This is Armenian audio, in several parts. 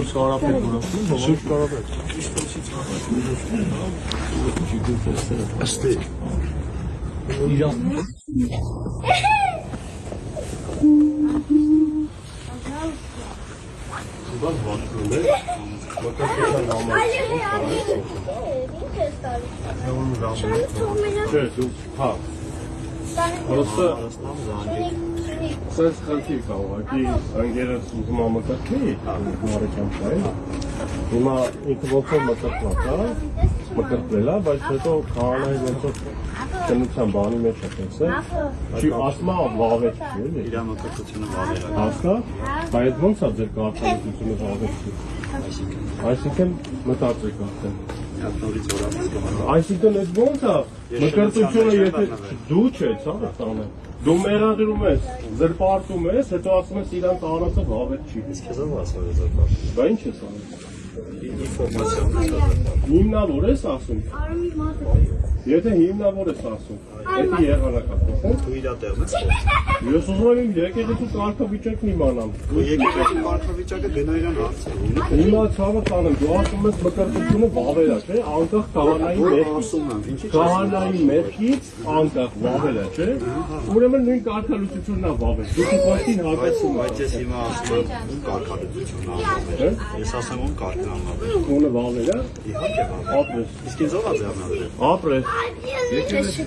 Սուրճ կարապետ որոշում է, սուրճ կարապետ։ Աստի։ Իրան։ Բան բացում է։ Մոտակցության համար։ Չէ, դու հա։ Просто Սենց խնդիր կա ուղղակի անգերս ուզում ամակակի մարեջան շայլ հիմա ինքը ոնց որ մկրտված մկրտվել է, բայց հետո քահանայի ոնց որ տնության բանի մեջ է տեսել չի ասма վավետ չի էլի իր մկրտությունը վավեր է հասկա բայց ոնց է ձեր կարգավիճակությունը վավետ չի այսինքն մտածեք արդեն այսինքն այդ ոնց է մկրտությունը եթե դու չես հա տանը դու մեղադրում ես, զրպարտում ես, հետո ասում ես իրան կարանացը վավետ չի։ Իսկ ես ով ասում ես զրպարտ։ Բա ինչ ես անում։ Հիմնավոր ես ասում։ Եթե հիմնավոր ես ասում, դա եղանակապետ է։ Դու իր տեղն ես։ Ես ուզում եմ եկեղեցու կարգավիճակն իմանամ։ Դու եկեղեցու կարգավիճակը գնայրան հարցը ունի։ Հիմա ցավը տանեմ, դու ասում ես մկրտությունը վավեր է, չէ՞, անկախ քահանայի մեղքից անկախ վավեր է, չէ՞։ Ուրեմն նույն կարգալուծությունն է վավեր։ Դու դիպաշին հակացում, բայց ես հիմա ասում եմ ում կարգալուծությունն է վավեր։ Ես ասում եմ կարգն է վավեր։ Ո՞նը վավեր է։ Իհարկե վավեր։ Ապրես։ Իսկ ինձ ո՞վ է ձեռնադրել։ Ապրես։ Եկեղեցի։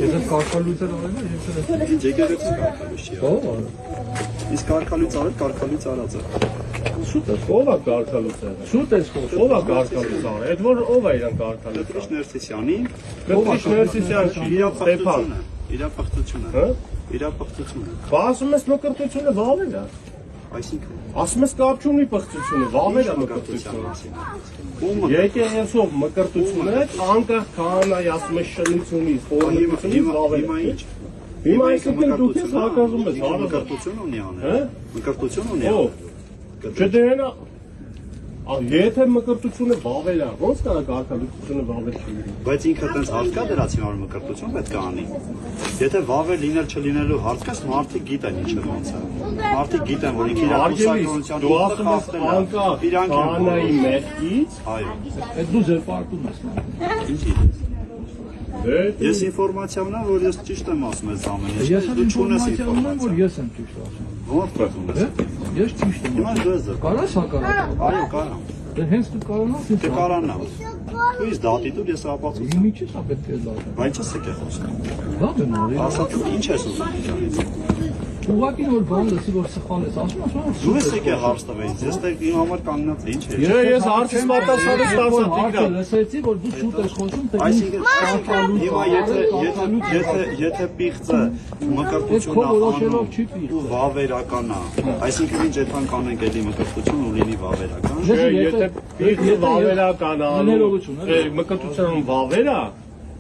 Եթե կարգալույց արել է, եկեղեցի կարգալույց չի արել։ Իսկ կարգալույց արել, կարգալույց արած է։ Շուտ է, ով է կարգալույց արել։ Շուտ է, ով է կարգալույց արել։ Այդ որ ով է իրան կարգալույց։ Պետրիշ Ներսիսյանի։ Պետրիշ Ներսիսյան չի, Ստեփան։ Իրապղծությունը։ Հա։ Իրապղծությունը։ Բա ասում ես մկրտությունը վավեր է։ Այսինքն ասում ես կապ չունի պղծությունը, վավեր է մկրտությունը։ Եկեղեցով մկրտությունը անկախ քահանայի ասում ես շնությունից, ֆորմալությունից վավեր է։ Հիմա այսինքն դու ես հակազում ես, մկրտություն ունի անել։ Մկրտություն ունի անել։ Չդենա եթե մկրտությունը վավեր է, ոնց կարա կարգալուծությունը վավեր չի լինի։ Բայց ինքը տենց հարց կա դրացի համար մկրտություն պետք է անի։ Եթե վավեր լինել չլինելու հարց կա, մարդիկ գիտեն ինչ է ոնց է։ Մարդիկ գիտեն, որ ինքը իր կուսակցության դու ասում ես անկախ քահանայի մեղքից, այո։ Այդ դու զրպարտում ես։ Ինչ գիտես։ Ես ինֆորմացիա ունեմ, որ ես ճիշտ եմ ասում ես ամեն ինչ։ Դու չունես ինֆորմացիա, որ ես եմ ճիշտ ասում։ Ո՞ր պատում ես։ Ես ճիշտ եմ։ Հիմա դու ես։ Կարաս հակառակ։ Այո, կարամ։ Դե հենց դու կարողանաս ինձ։ Դե կարողանամ։ Դու ես դատի դու ես ապացուցում։ Հիմա ինչի՞ է պետք է դատը։ Բայց ես եկե խոսքը։ Լավ է նորի։ Ասա դու ինչ ես ուզում իջանից։ Ուղղակի որ բան լսի որ սխալ ես ասում դու ես եկե հարց տվես ես դեռ իմ համար կանգնած ինչ է ես հարցից պատասխանը ստացա դիգրա լսեցի որ դու շուտ ես խոսում թե հիմա եթե պիղծը մկրտությունն ու վավերական է այսինքն ինչ այդքան կանենք էլի մկրտություն ու լինի վավերական եթե պիղծը վավերական է մկրտությունը վավեր է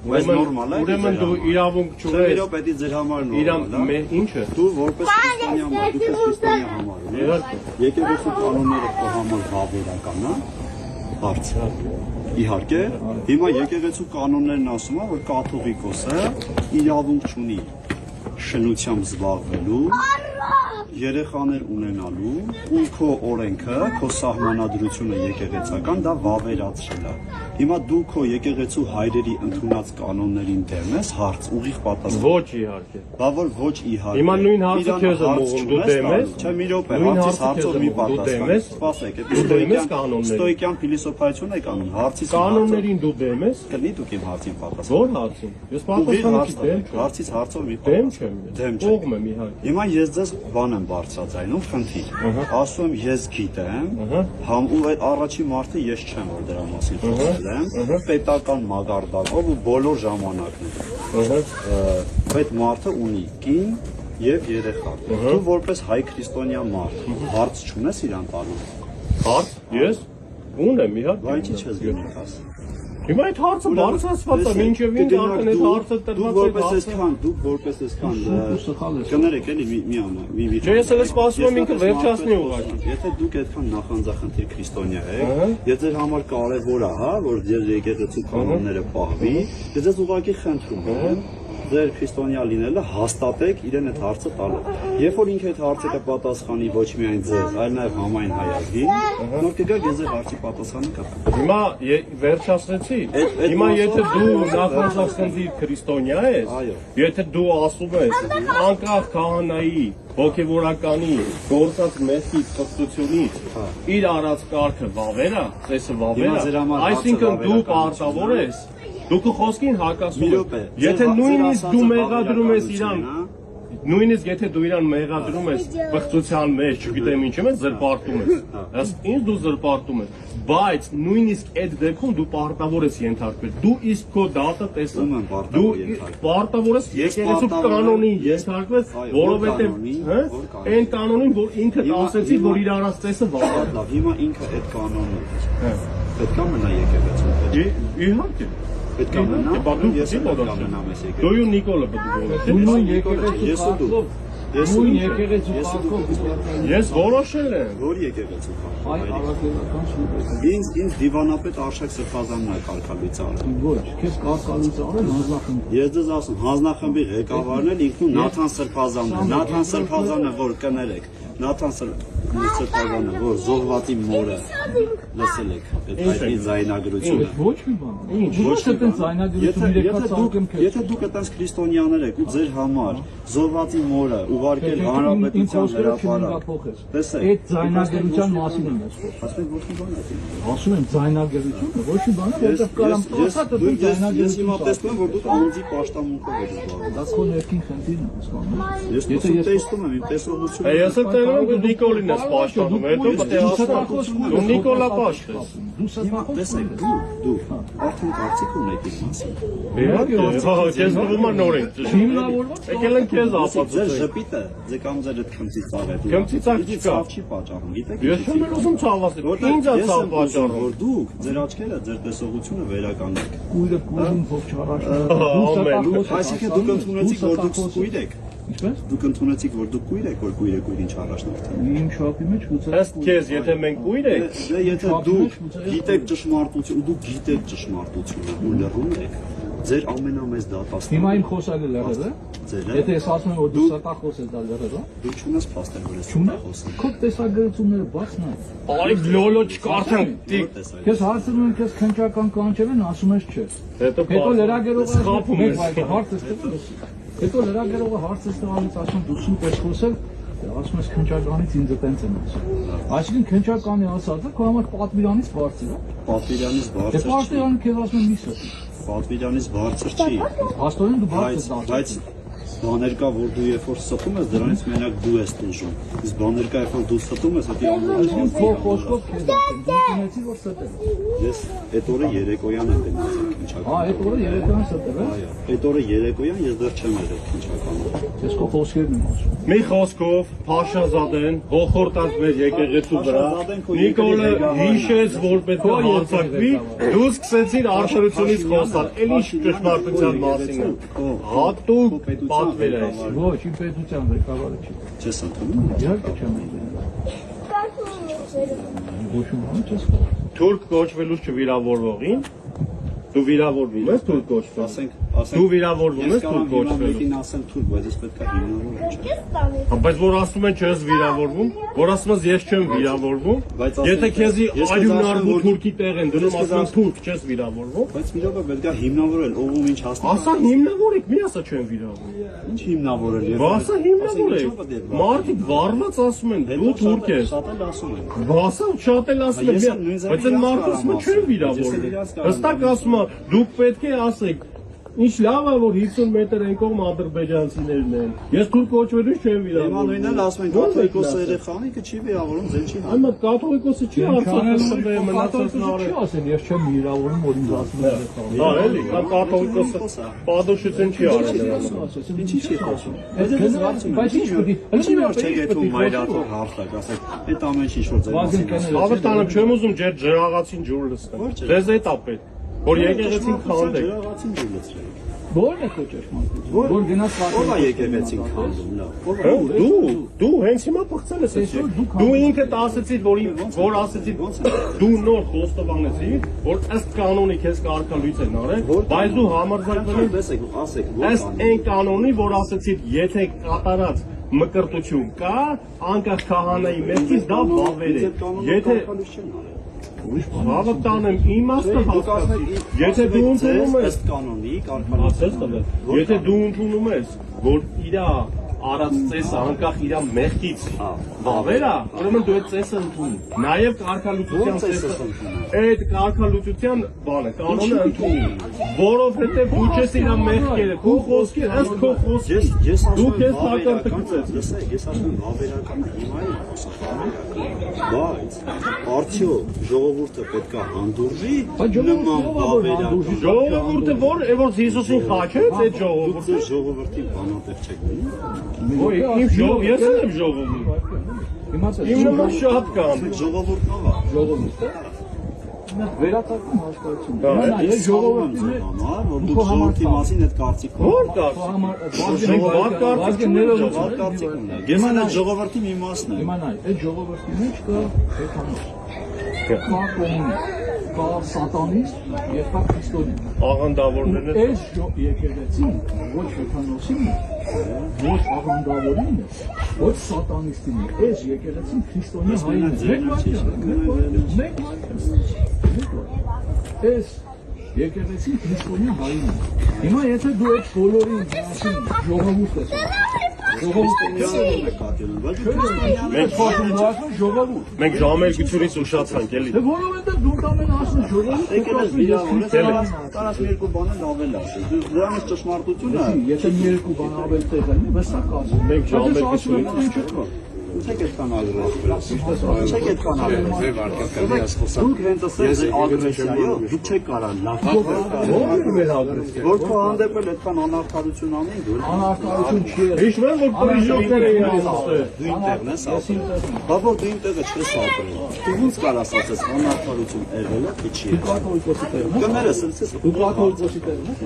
Բայց նորմալ է։ Ուրեմն դու իրավունք չունես։ Սա պետք է ձեր համար նորմալ է։ Ինչը։ Դու որպես քրիստոնյա մարդ, դու քրիստոնյա համար։ Իհարկե։ Եկեղեցու կանոնները քո համար վավերական է։ Հարցը։ Իհարկե։ Հիմա եկեղեցու կանոններն ասում են, որ կաթողիկոսը իրավունք չունի շնությամբ զբաղվելու, երեխաներ ունենալու, ու քո օրենքը, քո սահմանադրությունը եկեղեցական դա վավերացրել է։ Հիմա դու քո եկեղեցու հայրերի ընդունած կանոններին դեմ ես, հարց ուղիղ պատասխան։ Ոչ իհարկե։ Բա որ ոչ իհարկե։ Հիմա նույն հարցը քեզ եմ ուղղում, դու դեմ ես։ Չէ, մի րոպե, հարցից հարցով մի պատասխան։ Սպասեք, ստոիկյան փիլիսոփայություն եք անում, հարցից կանոններին դու դեմ ես։ Կլինի դուք իմ հարցին պատասխան։ Ո՞ր հարցին։ Ես պատասխանը դեմ չեմ։ Հարցից հարցով մի պատասխան։ Դեմ չեմ։ Դեմ չեմ։ Կողմ եմ իհարկե։ Հիմա ես ձեզ բան եմ բարձրացնում, խնդիր։ Ասում եմ ես գիտեմ, համ ու այդ առաջի մարդը ես չեմ որ դրա մասին խոսել եմ, պետական մագարտակով ու բոլոր ժամանակներում։ Այդ մարդը ունի կին եւ երեխա։ Դու որպես հայ քրիստոնյա մարդ հարց չունես իրան տալու։ Հարց։ Ես ունեմ իհարկե։ Բայց ի՞նչ ես գնում ասում։ Հիմա այդ հարցը բարձրացված է, մինչև ինձ արդեն այդ հարցը տրված է։ Դուք որպես այսքան կներեք էլի մի ամա, մի վիճ։ Չէ, ես էլ սպասում եմ ինքը վերջացնի ուղղակի։ Եթե դուք այդքան նախանձախնդիր քրիստոնյա եք, եւ ձեր համար կարեւոր է, հա, որ ձեր եկեղեցու կանոնները պահվի, ես ձեզ ուղղակի խնդրում եմ, ձեր քրիստոնյա լինելը հաստատեք իրեն այդ հարցը տալով։ Երբ որ ինքը այդ հարցը կպատասխանի ոչ միայն ձեզ, այլ նաև համայն հայազգին, նոր կգաք ես ձեր հարցի պատասխանը կտամ։ Հիմա վերջացրեցի։ Հիմա եթե դու նախանձախնդիր քրիստոնյա ես, եթե դու ասում ես անկախ քահանայի, հոգևորականի, գործած մեղքի կրթությունից իր արած կարգը վավեր է, ծեսը վավեր է, այսինքն դու պարտավոր ես, դու քո խոսքին հակասում ես։ Եթե նույնիսկ դու մեղադրում ես իրան, նույնիսկ եթե դու իրան մեղադրում ես բղծության մեջ, չգիտեմ ինչ եմ, զրպարտում ես։ Ինձ դու զրպարտում ես, բայց նույնիսկ այդ դեպքում դու պարտավոր ես ենթարկվել։ Դու իսկ քո դատը տեսնում ես, դու պարտավոր ես եկեղեցու կանոնին ենթարկվել, որովհետև այն կանոնին, որ ինքդ ասեցի, որ իր արած ծեսը վավեր է։ Հիմա ինքը այդ կանոնը պետք է մնա եկեղեցու։ Իհարկե։ Պետք է մնա, ես պետք է մնամ ես եկեղեցու։ Դու Նիկոլը պետք է նույն եկեղեցու նույն եկեղեցու Ես որոշել եմ։ Որ եկեղեցու այ արաքելական շուտ Ինձ դիվանապետ Արշակ Սրբազանն է կարգալույց արել։ ոչ քեզ կարգալույց արել հանձնախմբի Ես դες ասում հանձնախմբի ղեկավարն էլ ինքնու Նաթան Սրբազանն է։ Նաթան Սրբազանը որ կներեք Նաթան Սրբազանը որ զոհվածի մորը լսել եք այդ զայնագրությունը ոչ մի բան ինչ այդպես զայնագրություն իրեկած ակեմ քեզ Եթե դուք այդպես քրիստոնյաներ եք ու ձեր համար զոհվածի մորը ուղարկել հանրապետության հրապարակ տեսեք այդ զայնագրության մասին եմ ասում ասում եք ոչ մի բան ասում եմ զայնագրությունը ոչ մի բան որտեղ կարամ ասած դու Ես հիմա տեսնում եմ որ դուք անձի պաշտամունքով եք զբաղվում դա քո ներքին խնդիրն է հասկանում Ես տեսնում եմ իմ տեսողությունը Ես էլ տենում եմ դու Նիկոլին ես պաշտպանում, հետո պետք է ասում դու Նիկոլա պաշտես։ դու տեսեք դու արդեն կարծիք ունեք իմ մասին Իհարկե, քեզ նորմա նոր ենք ճիշտ։ հիմնավորված Եկել են քեզ ձեր ապացուցել։ ժպիտը ձեր կամ ձեր այդ քմծիծաղը Քմծիծաղ չկա։ ցավ չի պատճառում գիտեք Ես չեմ ուզում ցավ ասել, ինձ է ցավ պատճառում։ որ դուք ձեր աչքերը ձեր տեսողությունը վերականգնեք կույրը կույրին փող չառաշ այսինքն դուք ընդունեցիք որ դուք կույր եք ինչպես դուք ընդունեցիք որ դուք կույր եք որ կույրը կույրին չառաշնորթի իմ շապի մեջ գուցե Ըստ քեզ, եթե մենք կույր ենք, Դե եթե դուք գիտեք ճշմարտությունը, դուք գիտեք ճշմարտությունը ու լռում եք, ձեր ամենամեծ դատաստանը։ հիմա իմ խոսալը լրել է Ձերը եթե ես ասում եմ որ դու սատախոս ես դա լրել է դու չունես փաստեր որ ես Չունե խոսում։ քո տեսագրությունները բացն է արի լոլո չկարդան, տիկ։ Քեզ հարցնում են քեզ քնչական կանչել են ասում ես չէ Հետո լրագրողը խափում ես։ հարցը ստեղծես հետո լրագրողը հարցը ստեղծալից ասում դու սուտ ես խոսել ասում ես քնչականից ինձ տենց եմ ասում այսինքն քնչականի ասածը քո համար պատվիրանից բարձր է Պատվիրանից դե բարձր չի։ պատվիրանը քեզ ասում եմ մի սոտ Պատվիրանից բարձր չի։ հաստորեն դու բարձր Բայց բաներ կա որ դու երբ որ ստում ես դրանից մենակ դու ես տուժում։ Իսկ բաներ կա երբ որ դու ստում ես դա ամենը քո խոսքով քեզ ասեմ դու ունեցի որ ստել Ես այդ օրը երեկոյան եմ դեմացել քնչական։ այդ օրը երեկոյան ստել է Այո, այդ օրը երեկոյան ես դեռ չեմ եղել քնչականում։ ես քո խոսքերն եմ ասում Մի խոսքով Փաշազադեն ողորտած մեր եկեղեցու վրա Նիկոլը հիշեց որ պետք է հարձակվի դու սկսեցիր արշավությունից խոսալ ել ինչ ճշմարտության մասին է հատուկ պատվեր է ոչ իմ պետության ղեկավարը չի Չես ընդունում։ իհարկե չեմ ոչ մի բան չես Թուրք կոչվելուց չվիրավորվողին դու վիրավորվում ես թուրք կոչվել Ասենք Դու վիրավորվում ես թուրք կոչվելու Մեկին ասեմ թուրք, բայց ես պետք է հիմնավորում չէ։ Բայց որ ասում են չես վիրավորվում, որ ասում ես ես չեմ վիրավորվում, եթե քեզի արյունարու թուրքի տեղ են դնում ասում են թուրք չես վիրավորվում, Բայց մի րոպե պետք է հիմնավորել, ով ում ինչ հասնի։ ասա հիմնավորեք, մի ասա չեմ վիրավորվում։ Ինչ հիմնավորել։ Բասա հիմնավորեք։ Մարդիկ վառված ասում են դու թուրք ես։ Շատ էլ ասում են։ Բասա շատ էլ ասում են, բայց այն մարդը ասում է չեմ վիրավորվում։ Հստակ ասում է դուք պետք է ասեք Ինչ լավ է որ 50 մետր եկող ադրբեջանցիներն են։ Ես թուրք կոչվելուց չեմ վիրավորվում։ Նույնն էլ ասում են կաթոլիկոսը երեխան է, չի վիրավորում, ձեն չի։ Այո, կաթոլիկոսը չի արցախել մնացածն չի ասել ես չեմ վիրավորում որ ինձ ասում են Դա էլի, կամ կաթոլիկոսը պատուշություն չի արել նրան։ Ինչի՞ չի խոսում։ բայց ինչ պետք է Ինչի՞ որ չեք եթում մայրաթոր հարթակ, ասեք, այդ ամեն ինչ որ ձեր մասին։ Ավարտանը չեմ ուզում ջեր ջրաղացին ջուր լսել։ Ձեզ էդ է պետք։ որ եկեղեցին քանդեք։ Ջրաղացին դու լցրել։ Ո՞րն է քո ճշմարտությունը։ Որ գնաց Ո՞վ է եկեղեցին քանդում լավ։ Դու հենց հիմա փոխել ես էս։ Դու ինքդ ասացիր, որ ասացիր դու նոր խոստովանեցիր, որ ըստ կանոնի քեզ կարգալույս են արել, բայց դու համարձակվել ես ասեք, ըստ այն կանոնի, որ ասացիր, եթե կատարած մկրտություն կա, անկախ քահանայի մեղքից դա բավեր է։ Եթե հավատանեմ իմաստը հասկացի։ Եթե դու ընդունում ես ըստ կանոնի կարգալույս, եթե դու ընդունում ես, որ իրա արած ծեսը անկախ իրա մեղքից բավեր է, ուրեմն դու այդ ծեսը ընդունի։ Նաև կարգալուծության ծեսը, այդ կարգալուծության բանը, կանոնը ընդունի, որովհետև դու չես իրա մեղքերը, քո խոսքի, ըստ քո խոսքի, դու քեզ հակարդակցես։ Լսեք, ես ասում եմ բավերականը հիմա է խոսքը, բայց արդյոք ժողովուրդը պետք է հանդուրժի նման բավերական։ Ժողովուրդը որ Հիսուսին խաչեց այդ ժողովուրդը։ Ժողովրդի բանատեղ չեք լինի։ Ոյ, ես եմ ժողովուրդ։ Իմ նման շատ կան։ Ժողովուրդն ով է։ ժողովուրդը նա վերացական հաշվարկություն։ Ես ժողովուրդն եմ, որ դու ժողովրդի մասին այդ կարծիք Որ կար։ կարծիք ունեք։ Ես այն ժողովրդի մի մասն եմ։ Իմանալ, այդ ժողովրդի մեջ կա հեթանոս։ Կա կոմունիստ, կա սատանիստ եւ կա քրիստոնյա։ Աղանդավորներն են։ Այս եկեղեցին ոչ հեթանոսին է, ոչ աղանդավորին է, ոչ սատանիստին է։ Այս եկեղեցին քրիստոնյա հային է։ Մեկ Այս եկեղեցին քրիստոնյա հային է։ Հիմա եթե դու այդ բոլորին դասին ժողովուրդ ես Մենք ժամերգությունից ուշացանք էլի։ որովհետև դու ամեն ասում ժողովուրդ Տարած մի երկու բան էլ ավել ասել։ Դրանից ճշմարտությունը եթե մի երկու բան ավել տեղն է, վստահ կասեմ։ Մենք ժամերգությունից Չեք այդքան ագրեսիվ։ Չեք այդքան ագրեսիվ։ Դուք հենց ասես ագրեսիայով դուք չեք կարող լավ որ քո հանդեպ էլ այդքան անարդարություն անեն դու։ Անարդարություն չի եղել։ Հիշում եմ, որ պրիժոկներ էին ասել։ Դու ինտերն ես ասել։ Բա որ դու ինտերը չես ապրել։ Դու ոնց կարաս ասես անարդարություն եղել է, թե չի եղել։ Կաթոլիկոսի տեղն է։ Կներես ասես Դու կաթոլիկոսի տեղն ես։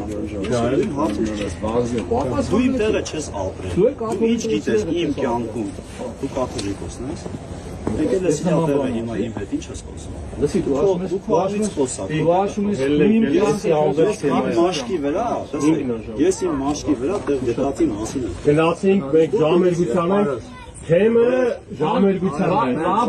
Դու ինտերը չես ապրել։ Դու ինչ գիտես իմ կյանքում։ Դու կաթոլիկոսն ես։ Եկել ես ինտերը հիմա իմ հետ ինչ ես խոսում։ Լսի դու ասում ես իմ մաշկի վրա, ես իմ մաշկի վրա դեռ գտածի մասին եմ։ Գնացինք մենք ժամերգությանը, թեմը ժամերգության է։